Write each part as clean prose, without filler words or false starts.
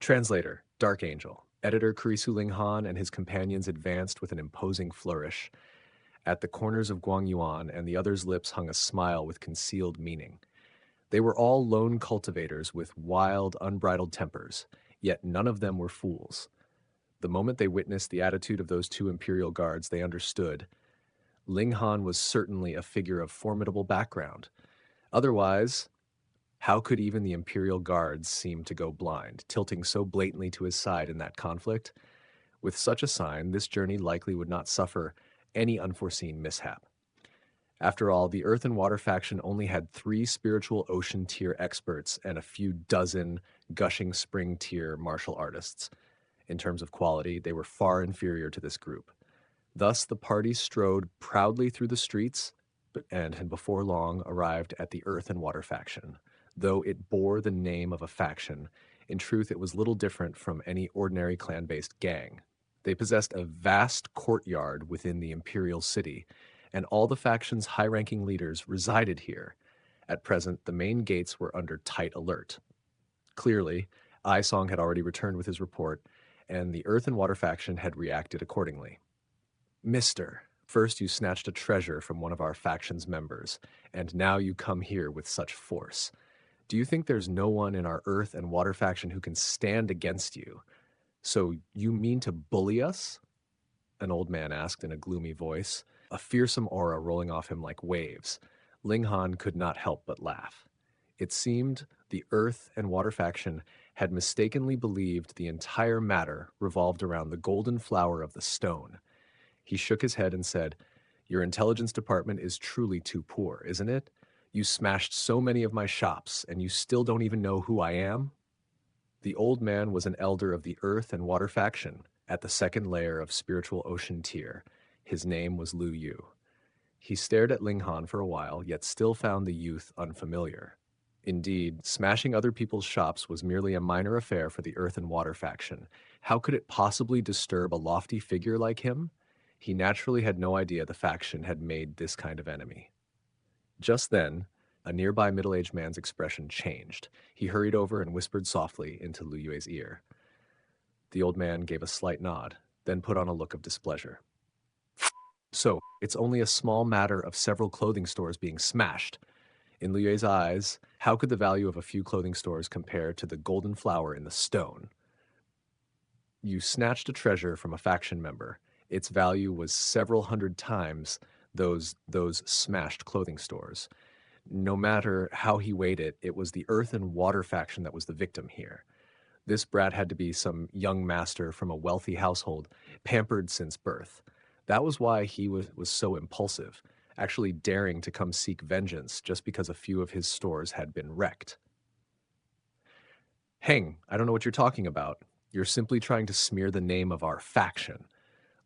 Translator, Dark Angel. Editor Kurisu Ling Han and his companions advanced with an imposing flourish. At the corners of Guang Yuan and the other's lips hung a smile with concealed meaning. They were all lone cultivators with wild, unbridled tempers, yet none of them were fools. The moment they witnessed the attitude of those two imperial guards, they understood. Ling Han was certainly a figure of formidable background. Otherwise, how could even the imperial guards seem to go blind, tilting so blatantly to his side in that conflict? With such a sign, this journey likely would not suffer any unforeseen mishap. After all, the Earth and Water faction only had 3 spiritual ocean tier experts and a few dozen gushing spring tier martial artists. In terms of quality, they were far inferior to this group. Thus, the party strode proudly through the streets and before long arrived at the Earth and Water faction. Though it bore the name of a faction, in truth it was little different from any ordinary clan-based gang. They possessed a vast courtyard within the imperial city, and all the faction's high-ranking leaders resided here. At present, the main gates were under tight alert. Clearly, Song had already returned with his report, and the Earth and Water faction had reacted accordingly. Mister, first you snatched a treasure from one of our faction's members, and now you come here with such force. Do you think there's no one in our Earth and Water faction who can stand against you? So you mean to bully us? An old man asked in a gloomy voice, a fearsome aura rolling off him like waves. Ling Han could not help but laugh. It seemed the Earth and Water faction had mistakenly believed the entire matter revolved around the golden flower of the stone. He shook his head and said, "Your intelligence department is truly too poor, isn't it? You smashed so many of my shops, and you still don't even know who I am?" The old man was an elder of the Earth and Water faction, at the second layer of spiritual ocean tier. His name was Lu Yu. He stared at Ling Han for a while, yet still found the youth unfamiliar. Indeed, smashing other people's shops was merely a minor affair for the Earth and Water faction. How could it possibly disturb a lofty figure like him? He naturally had no idea the faction had made this kind of enemy. Just then, a nearby middle-aged man's expression changed. He hurried over and whispered softly into Lu Yue's ear. The old man gave a slight nod, then put on a look of displeasure. So, it's only a small matter of several clothing stores being smashed. In Lu Yue's eyes, how could the value of a few clothing stores compare to the golden flower in the stone? You snatched a treasure from a faction member. Its value was several hundred times those smashed clothing stores. No matter how he weighed it, it was the Earth and Water faction that was the victim here. This brat had to be some young master from a wealthy household, pampered since birth. That was why he was so impulsive, actually daring to come seek vengeance just because a few of his stores had been wrecked. Heng, I don't know what you're talking about. You're simply trying to smear the name of our faction.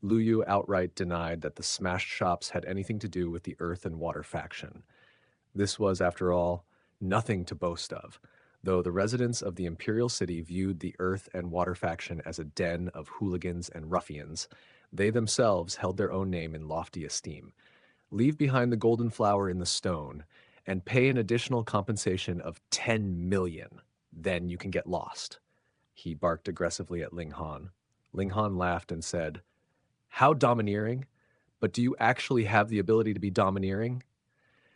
Lu Yu outright denied that the smashed shops had anything to do with the Earth and Water faction. This was, after all, nothing to boast of, though the residents of the Imperial City viewed the Earth and Water faction as a den of hooligans and ruffians. They themselves held their own name in lofty esteem. Leave behind the golden flower in the stone, and pay an additional compensation of 10 million. Then you can get lost. He barked aggressively at Ling Han. Ling Han laughed and said, "How domineering? But do you actually have the ability to be domineering?"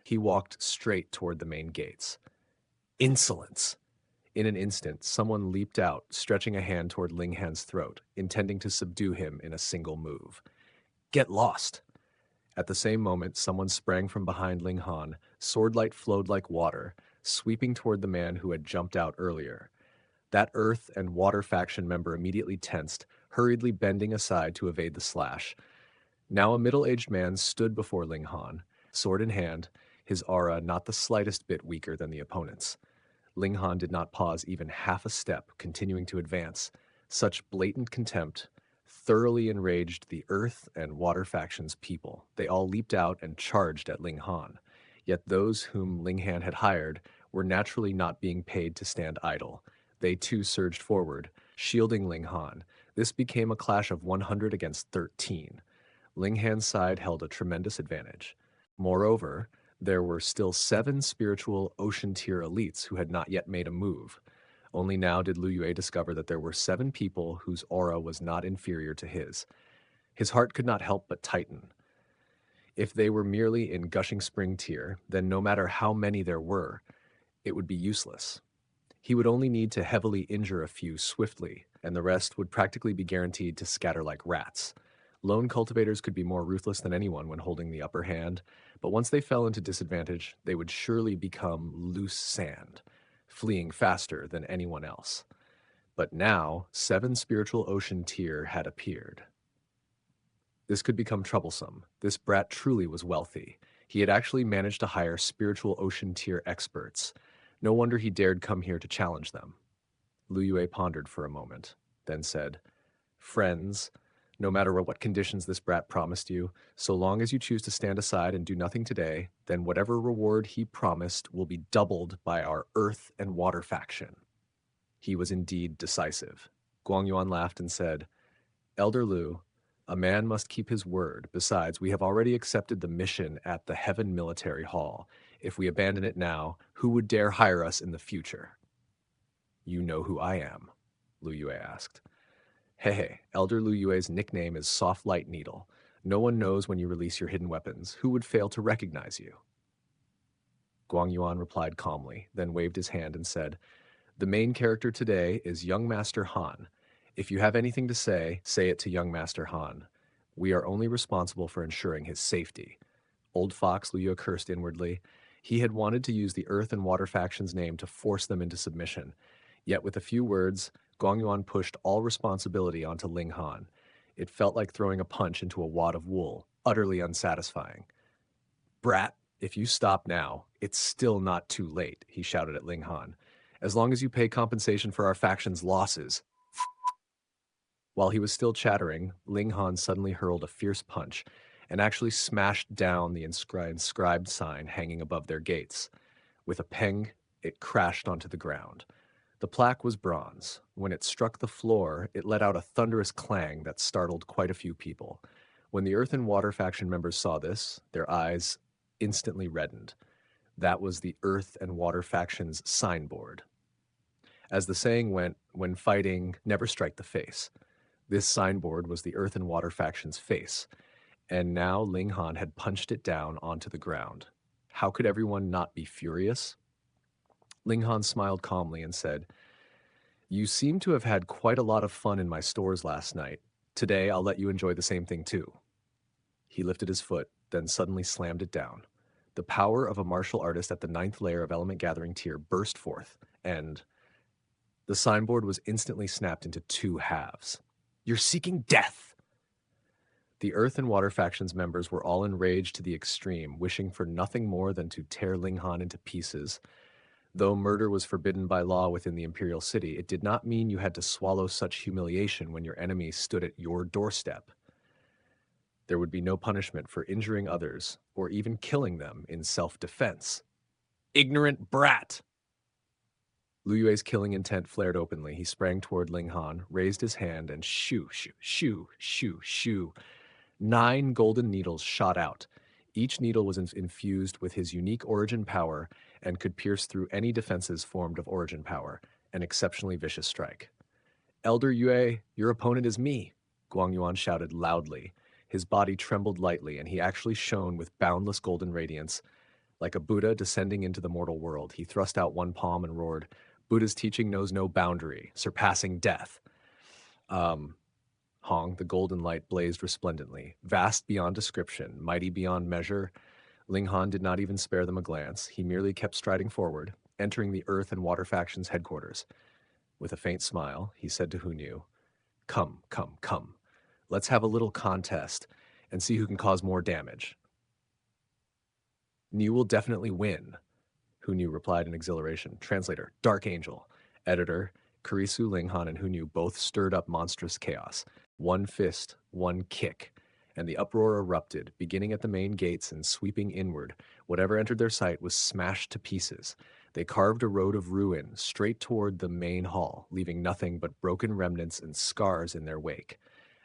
He walked straight toward the main gates. Insolence! In an instant, someone leaped out, stretching a hand toward Ling Han's throat, intending to subdue him in a single move. "Get lost!" At the same moment, someone sprang from behind Ling Han, swordlight flowed like water, sweeping toward the man who had jumped out earlier. That Earth and Water faction member immediately tensed, hurriedly bending aside to evade the slash. Now a middle-aged man stood before Ling Han, sword in hand, his aura not the slightest bit weaker than the opponent's. Ling Han did not pause even half a step, continuing to advance. Such blatant contempt thoroughly enraged the Earth and Water faction's people. They all leaped out and charged at Ling Han. Yet those whom Ling Han had hired were naturally not being paid to stand idle. They too surged forward, shielding Ling Han. This became a clash of 100 against 13. Ling Han's side held a tremendous advantage. Moreover, there were still 7 spiritual ocean tier elites who had not yet made a move. Only now did Lu Yue discover that there were 7 people whose aura was not inferior to his. His heart could not help but tighten. If they were merely in Gushing Spring tier, then no matter how many there were, it would be useless. He would only need to heavily injure a few swiftly, and the rest would practically be guaranteed to scatter like rats. Lone cultivators could be more ruthless than anyone when holding the upper hand, but once they fell into disadvantage, they would surely become loose sand, fleeing faster than anyone else. But now, 7 spiritual ocean tier had appeared. This could become troublesome. This brat truly was wealthy. He had actually managed to hire spiritual ocean tier experts. No wonder he dared come here to challenge them. Lu Yue pondered for a moment, then said, "Friends, no matter what conditions this brat promised you, so long as you choose to stand aside and do nothing today, then whatever reward he promised will be doubled by our earth and water faction." He was indeed decisive. Guangyuan laughed and said, "Elder Lu, a man must keep his word. Besides, we have already accepted the mission at the Heaven Military Hall. If we abandon it now, who would dare hire us in the future?" "You know who I am?" Lu Yue asked. "Hey, Elder Lu Yue's nickname is Soft Light Needle. No one knows when you release your hidden weapons. Who would fail to recognize you?" Guangyuan replied calmly, then waved his hand and said, "The main character today is Young Master Han. If you have anything to say it to Young Master Han. We are only responsible for ensuring his safety." Old Fox, Lu Yue cursed inwardly. He had wanted to use the Earth and Water faction's name to force them into submission. Yet with a few words, Guangyuan pushed all responsibility onto Ling Han. It felt like throwing a punch into a wad of wool, utterly unsatisfying. "Brat, if you stop now, it's still not too late," he shouted at Ling Han. "As long as you pay compensation for our faction's losses." While he was still chattering, Ling Han suddenly hurled a fierce punch and actually smashed down the inscribed sign hanging above their gates. With a peng, it crashed onto the ground. The plaque was bronze. When it struck the floor, it let out a thunderous clang that startled quite a few people. When the Earth and Water faction members saw this, their eyes instantly reddened. That was the Earth and Water faction's signboard. As the saying went, when fighting, never strike the face. This signboard was the Earth and Water faction's face, and now Ling Han had punched it down onto the ground. How could everyone not be furious? Ling Han smiled calmly and said, "You seem to have had quite a lot of fun in my stores last night. Today I'll let you enjoy the same thing too." He lifted his foot, then suddenly slammed it down. The power of a martial artist at the 9th layer of Element Gathering tier burst forth, and the signboard was instantly snapped into 2 halves. "You're seeking death!" The Earth and Water faction's members were all enraged to the extreme, wishing for nothing more than to tear Ling Han into pieces. Though murder was forbidden by law within the Imperial City, it did not mean you had to swallow such humiliation when your enemy stood at your doorstep. There would be no punishment for injuring others or even killing them in self-defense. Ignorant brat! Lu Yue's killing intent flared openly. He sprang toward Ling Han, raised his hand, and shoo, shoo, shoo, shoo, shoo. 9 golden needles shot out. Each needle was infused with his unique origin power and could pierce through any defenses formed of origin power, an exceptionally vicious strike. "Elder Yue, your opponent is me," Guangyuan shouted loudly. His body trembled lightly, and he actually shone with boundless golden radiance. Like a Buddha descending into the mortal world, he thrust out one palm and roared, "Buddha's teaching knows no boundary, surpassing death." Hong, the golden light blazed resplendently, vast beyond description, mighty beyond measure. Ling Han did not even spare them a glance. He merely kept striding forward, entering the Earth and Water faction's headquarters. With a faint smile, he said to Hunyu, "Come, come, come. Let's have a little contest and see who can cause more damage." "Niu will definitely win," Hunyu replied in exhilaration. Translator, Dark Angel. Editor, Kurisu, Ling Han, and Hunyu both stirred up monstrous chaos. One fist, one kick, and the uproar erupted, beginning at the main gates and sweeping inward. Whatever entered their sight was smashed to pieces. They carved a road of ruin straight toward the main hall, leaving nothing but broken remnants and scars in their wake.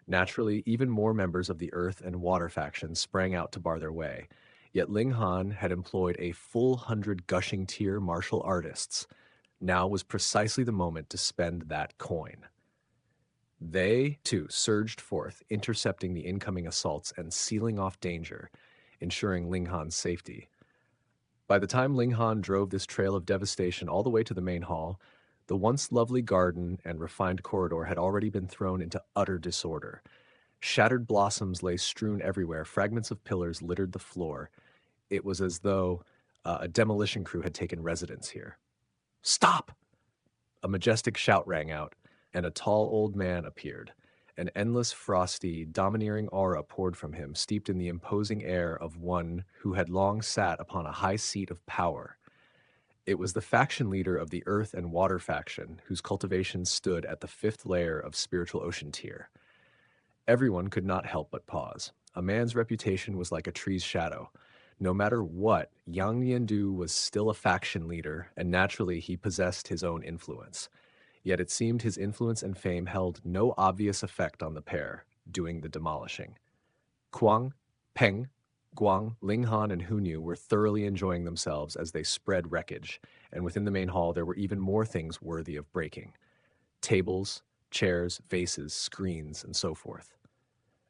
Naturally, even more members of the Earth and Water factions sprang out to bar their way. Yet Ling Han had employed a full 100 gushing tier martial artists. Now was precisely the moment to spend that coin. They, too, surged forth, intercepting the incoming assaults and sealing off danger, ensuring Ling Han's safety. By the time Ling Han drove this trail of devastation all the way to the main hall, the once lovely garden and refined corridor had already been thrown into utter disorder. Shattered blossoms lay strewn everywhere, fragments of pillars littered the floor. It was as though a demolition crew had taken residence here. "Stop!" A majestic shout rang out, and a tall old man appeared. An endless, frosty, domineering aura poured from him, steeped in the imposing air of one who had long sat upon a high seat of power. It was the faction leader of the Earth and Water faction, whose cultivation stood at the fifth layer of spiritual ocean tier. Everyone could not help but pause. A man's reputation was like a tree's shadow. No matter what, Yang Yandu was still a faction leader, and naturally he possessed his own influence. Yet it seemed his influence and fame held no obvious effect on the pair, doing the demolishing. Kuang, Peng, Guang, Ling Han, and Hunyu were thoroughly enjoying themselves as they spread wreckage, and within the main hall there were even more things worthy of breaking. Tables, chairs, vases, screens, and so forth.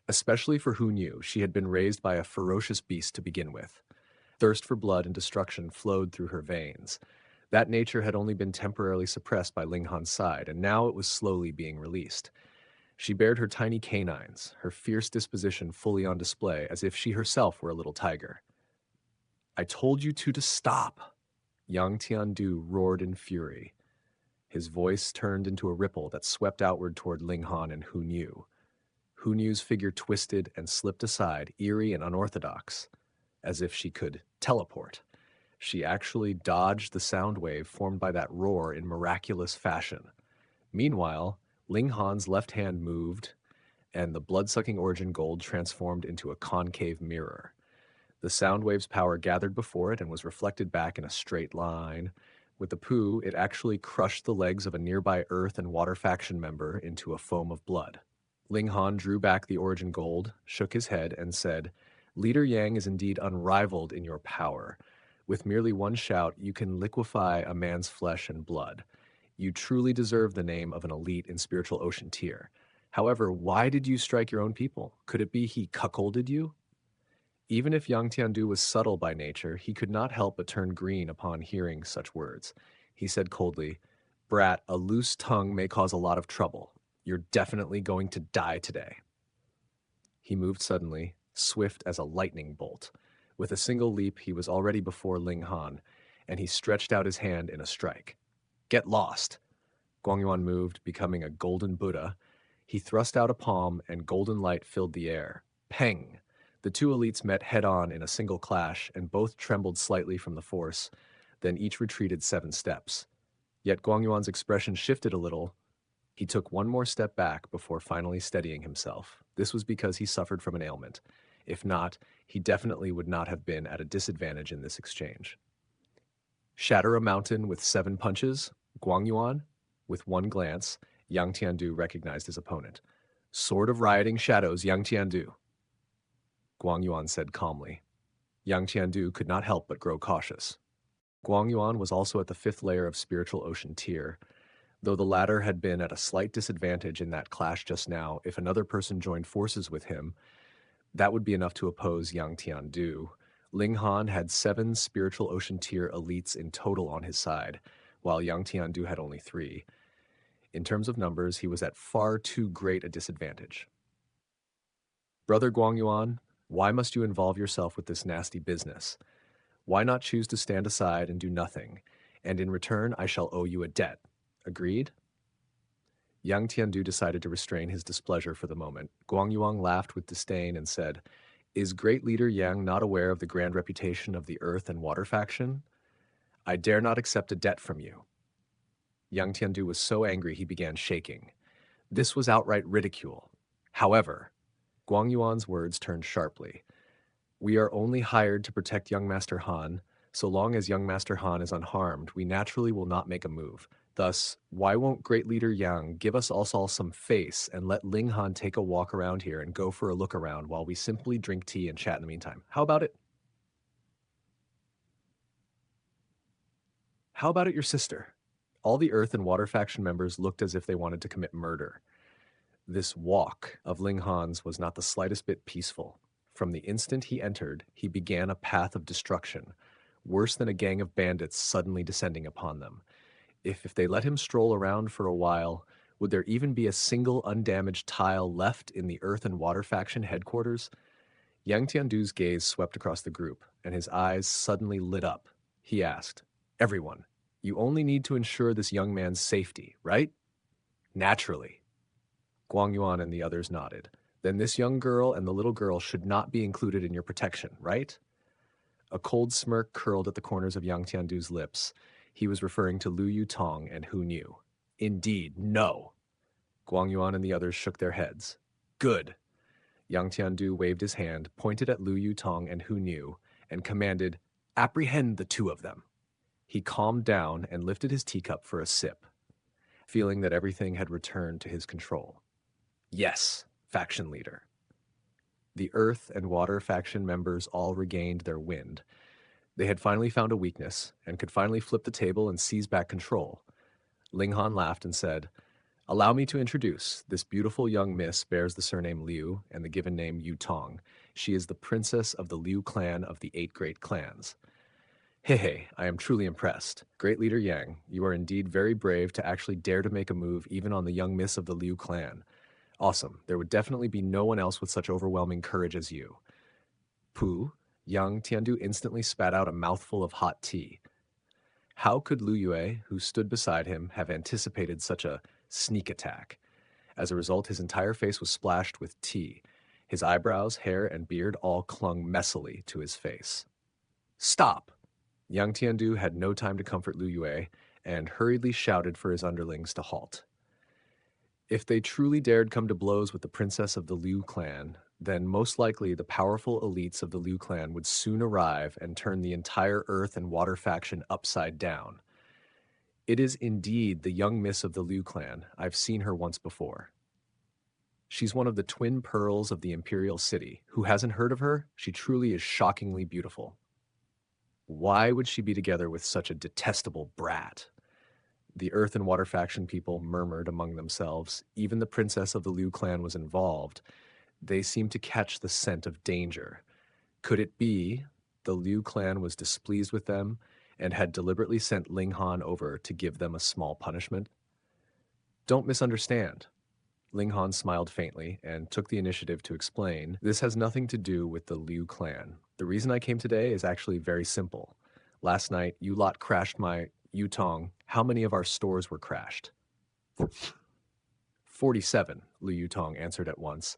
Especially for Hunyu, she had been raised by a ferocious beast to begin with. Thirst for blood and destruction flowed through her veins. That nature had only been temporarily suppressed by Ling Han's side, and now it was slowly being released. She bared her tiny canines, her fierce disposition fully on display, as if she herself were a little tiger. "I told you to stop!" Yang Tiandu roared in fury. His voice turned into a ripple that swept outward toward Ling Han and Hunyu. Hunyu's figure twisted and slipped aside, eerie and unorthodox, as if she could teleport. She actually dodged the sound wave formed by that roar in miraculous fashion. Meanwhile, Ling Han's left hand moved, and the blood-sucking origin gold transformed into a concave mirror. The sound wave's power gathered before it and was reflected back in a straight line. With the poo, it actually crushed the legs of a nearby Earth and Water faction member into a foam of blood. Ling Han drew back the origin gold, shook his head, and said, "Leader Yang is indeed unrivaled in your power. With merely one shout, you can liquefy a man's flesh and blood. You truly deserve the name of an elite in spiritual ocean tier. However, why did you strike your own people? Could it be he cuckolded you?" Even if Yang Tiandu was subtle by nature, he could not help but turn green upon hearing such words. He said coldly, "Brat, a loose tongue may cause a lot of trouble. You're definitely going to die today." He moved suddenly, swift as a lightning bolt. With a single leap, he was already before Ling Han, and he stretched out his hand in a strike. "Get lost!" Guangyuan moved, becoming a golden Buddha. He thrust out a palm, and golden light filled the air. Peng! The two elites met head-on in a single clash, and both trembled slightly from the force, then each retreated 7 steps. Yet Guangyuan's expression shifted a little. He took one more step back before finally steadying himself. This was because he suffered from an ailment. If not, he definitely would not have been at a disadvantage in this exchange. Shatter a mountain with 7 punches? Guangyuan? With one glance, Yang Tiandu recognized his opponent. "Sword of Rioting Shadows, Yang Tiandu," Guangyuan said calmly. Yang Tiandu could not help but grow cautious. Guangyuan was also at the 5th layer of spiritual ocean tier. Though the latter had been at a slight disadvantage in that clash just now, if another person joined forces with him, that would be enough to oppose Yang Tiandu. Ling Han had 7 spiritual ocean tier elites in total on his side, while Yang Tiandu had only 3. In terms of numbers, he was at far too great a disadvantage. "Brother Guangyuan, why must you involve yourself with this nasty business? Why not choose to stand aside and do nothing? And in return, I shall owe you a debt. Agreed?" Yang Tiandu decided to restrain his displeasure for the moment. Guangyuan laughed with disdain and said, "Is great leader Yang not aware of the grand reputation of the Earth and Water faction? I dare not accept a debt from you." Yang Tiandu was so angry he began shaking. This was outright ridicule. However, Guangyuan's words turned sharply. "We are only hired to protect young Master Han. So long as young Master Han is unharmed, we naturally will not make a move. Thus, why won't great leader Yang give us all some face and let Ling Han take a walk around here and go for a look around while we simply drink tea and chat in the meantime? How about it?" "How about it, your sister?" All the Earth and Water faction members looked as if they wanted to commit murder. This walk of Ling Han's was not the slightest bit peaceful. From the instant he entered, he began a path of destruction, worse than a gang of bandits suddenly descending upon them. If they let him stroll around for a while, would there even be a single undamaged tile left in the Earth and Water faction headquarters? Yang Tiandu's gaze swept across the group, and his eyes suddenly lit up. He asked, "Everyone, you only need to ensure this young man's safety, right?" "Naturally." Guang Yuan and the others nodded. "Then this young girl and the little girl should not be included in your protection, right?" A cold smirk curled at the corners of Yang Tiandu's lips. He was referring to Lu Yutong and Hu Niu. "Indeed, no." Guang Yuan and the others shook their heads. "Good." Yang Tiandu waved his hand, pointed at Lu Yutong and Hu Niu, and commanded, "Apprehend the two of them." He calmed down and lifted his teacup for a sip, feeling that everything had returned to his control. "Yes, faction leader." The Earth and Water faction members all regained their wind. They had finally found a weakness and could finally flip the table and seize back control. Ling Han laughed and said, "Allow me to introduce. This beautiful young miss bears the surname Liu and the given name Yu Tong. She is the princess of the Liu clan of the 8 great clans." "Hey, I am truly impressed. Great leader Yang, you are indeed very brave to actually dare to make a move even on the young miss of the Liu clan. Awesome. There would definitely be no one else with such overwhelming courage as you." Pooh, Yang Tiandu instantly spat out a mouthful of hot tea. How could Lu Yue, who stood beside him, have anticipated such a sneak attack? As a result, his entire face was splashed with tea. His eyebrows, hair, and beard all clung messily to his face. "Stop!" Yang Tiandu had no time to comfort Lu Yue and hurriedly shouted for his underlings to halt. If they truly dared come to blows with the princess of the Liu clan, then most likely the powerful elites of the Liu clan would soon arrive and turn the entire Earth and Water faction upside down. It is indeed the young miss of the Liu clan. I've seen her once before. She's one of the twin pearls of the Imperial City. Who hasn't heard of her? She truly is shockingly beautiful. Why would she be together with such a detestable brat? The Earth and Water faction people murmured among themselves. Even the princess of the Liu clan was involved. They seemed to catch the scent of danger. Could it be the Liu clan was displeased with them and had deliberately sent Ling Han over to give them a small punishment? Don't misunderstand. Ling Han smiled faintly and took the initiative to explain, "This has nothing to do with the Liu clan. The reason I came today is actually very simple. Last night, you lot crashed my Yutong. How many of our stores were crashed?" 47, Lu Yutong answered at once.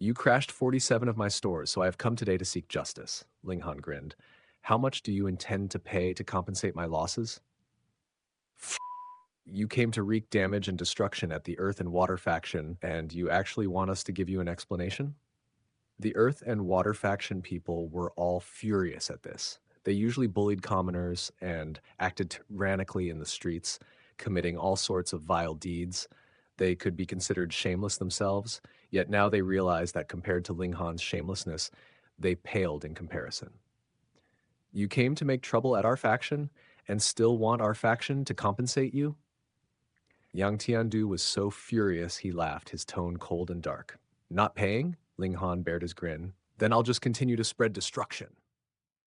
"You crashed 47 of my stores, so I have come today to seek justice," Ling Han grinned. "How much do you intend to pay to compensate my losses?" "You came to wreak damage and destruction at the Earth and Water faction, and you actually want us to give you an explanation?" The Earth and Water faction people were all furious at this. They usually bullied commoners and acted tyrannically in the streets, committing all sorts of vile deeds. They could be considered shameless themselves, yet now they realized that compared to Ling Han's shamelessness, they paled in comparison. "You came to make trouble at our faction and still want our faction to compensate you?" Yang Tiandu was so furious he laughed, his tone cold and dark. "Not paying?" Ling Han bared his grin. "Then I'll just continue to spread destruction."